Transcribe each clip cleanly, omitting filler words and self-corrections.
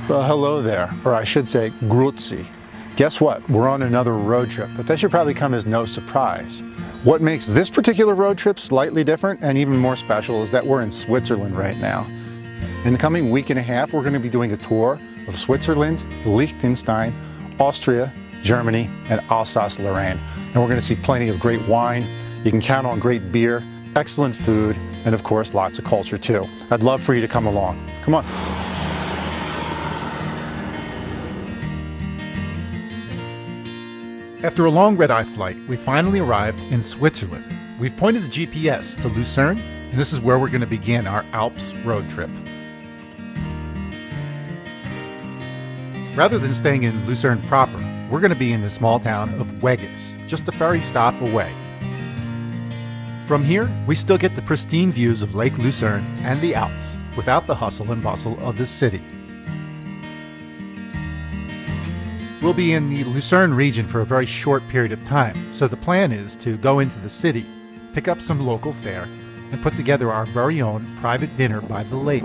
Well, hello there, or I should say, grüezi. Guess what? We're on another road trip, but that should probably come as no surprise. What makes this particular road trip slightly different and even more special is that we're in Switzerland right now. In the coming week and a half, we're going to be doing a tour of Switzerland, Liechtenstein, Austria, Germany, and Alsace-Lorraine. And we're going to see plenty of great wine. You can count on great beer, excellent food, and of course, lots of culture too. I'd love for you to come along. Come on. After a long red-eye flight, we finally arrived in Switzerland. We've pointed the GPS to Lucerne, and this is where we're going to begin our Alps road trip. Rather than staying in Lucerne proper, we're going to be in the small town of Weggis, just a ferry stop away. From here, we still get the pristine views of Lake Lucerne and the Alps, without the hustle and bustle of the city. We'll be in the Lucerne region for a very short period of time, so the plan is to go into the city, pick up some local fare, and put together our very own private dinner by the lake.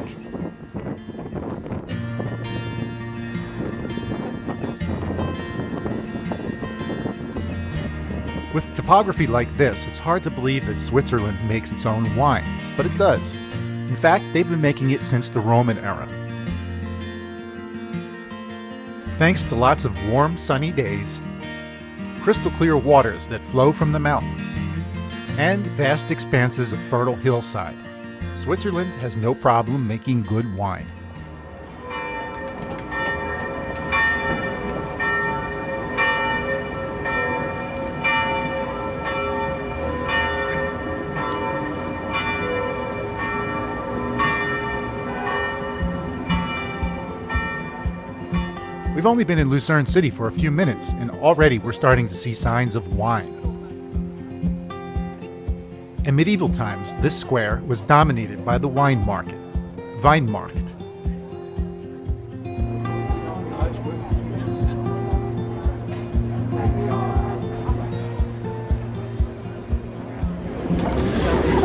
With topography like this, it's hard to believe that Switzerland makes its own wine, but it does. In fact, they've been making it since the Roman era. Thanks to lots of warm, sunny days, crystal clear waters that flow from the mountains, and vast expanses of fertile hillside, Switzerland has no problem making good wine. We've only been in Lucerne City for a few minutes, and already we're starting to see signs of wine. In medieval times, this square was dominated by the wine market, Weinmarkt.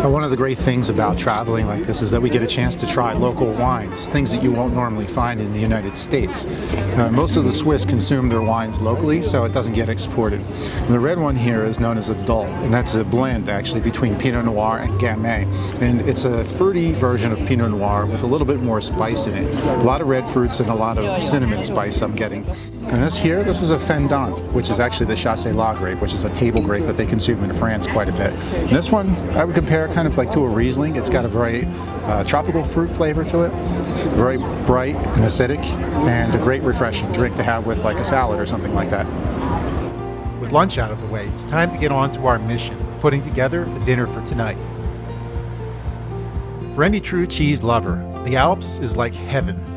One of the great things about traveling like this is that we get a chance to try local wines, things that you won't normally find in the United States. Most of the Swiss consume their wines locally, so it doesn't get exported. And the red one here is known as a Dol, and that's a blend actually between Pinot Noir and Gamay. And it's a fruity version of Pinot Noir with a little bit more spice in it. A lot of red fruits and a lot of cinnamon spice I'm getting. And this is a Fendant, which is actually the Chasselas grape, which is a table grape that they consume in France quite a bit. And this one I would compare kind of like to a Riesling. It's got a very tropical fruit flavor to it, very bright and acidic, and a great refreshing drink to have with like a salad or something like that. With lunch out of the way, it's time to get on to our mission of putting together a dinner for tonight. For any true cheese lover, the Alps is like heaven.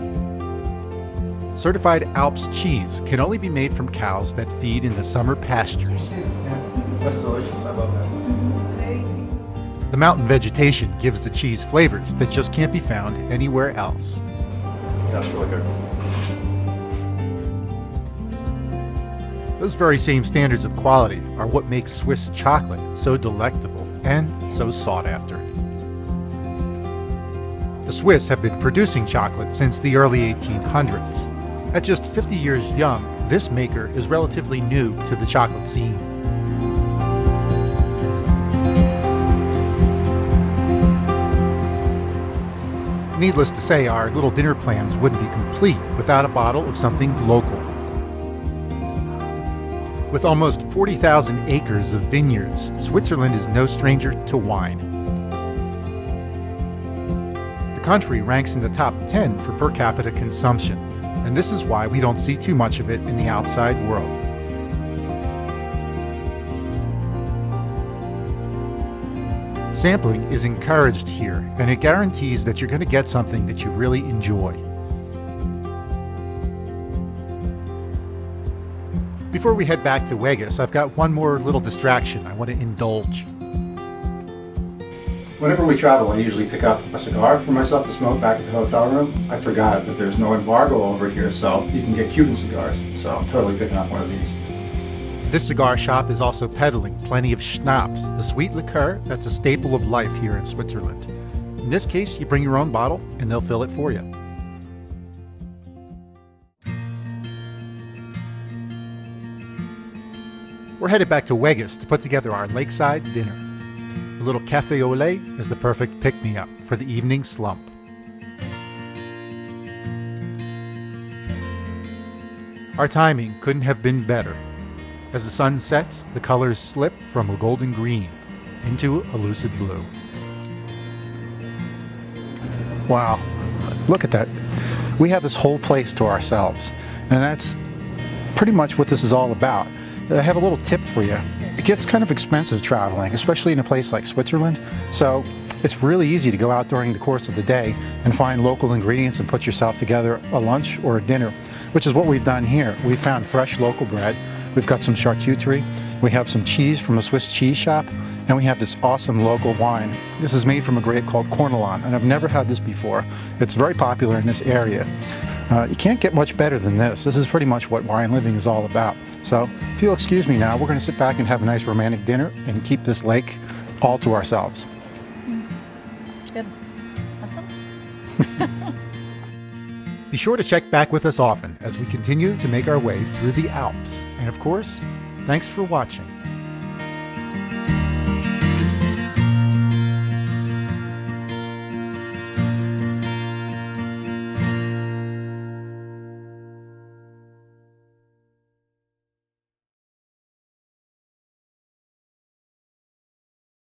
Certified Alps cheese can only be made from cows that feed in the summer pastures. That's delicious. I love that. The mountain vegetation gives the cheese flavors that just can't be found anywhere else. That's really good. Those very same standards of quality are what makes Swiss chocolate so delectable and so sought after. The Swiss have been producing chocolate since the early 1800s. At just 50 years young, this maker is relatively new to the chocolate scene. Needless to say, our little dinner plans wouldn't be complete without a bottle of something local. With almost 40,000 acres of vineyards, Switzerland is no stranger to wine. The country ranks in the top 10 for per capita consumption, and this is why we don't see too much of it in the outside world. Sampling is encouraged here, and it guarantees that you're going to get something that you really enjoy. Before we head back to Weggis, I've got one more little distraction I want to indulge. Whenever we travel, I usually pick up a cigar for myself to smoke back at the hotel room. I forgot that there's no embargo over here, so you can get Cuban cigars. So I'm totally picking up one of these. This cigar shop is also peddling plenty of schnapps, the sweet liqueur that's a staple of life here in Switzerland. In this case, you bring your own bottle and they'll fill it for you. We're headed back to Weggis to put together our lakeside dinner. A little cafe au lait is the perfect pick-me-up for the evening slump. Our timing couldn't have been better. As the sun sets, the colors slip from a golden green into a lucid blue. Wow, look at that. We have this whole place to ourselves, and that's pretty much what this is all about. I have a little tip for you. It gets kind of expensive traveling, especially in a place like Switzerland, so it's really easy to go out during the course of the day and find local ingredients and put yourself together a lunch or a dinner, which is what we've done here. We found fresh local bread, we've got some charcuterie, we have some cheese from a Swiss cheese shop, and we have this awesome local wine. This is made from a grape called Cornelon, and I've never had this before. It's very popular in this area. You can't get much better than this. This is pretty much what wine living is all about. So if you'll excuse me now, we're going to sit back and have a nice romantic dinner and keep this lake all to ourselves. Good. Want some? Be sure to check back with us often as we continue to make our way through the Alps. And of course, thanks for watching.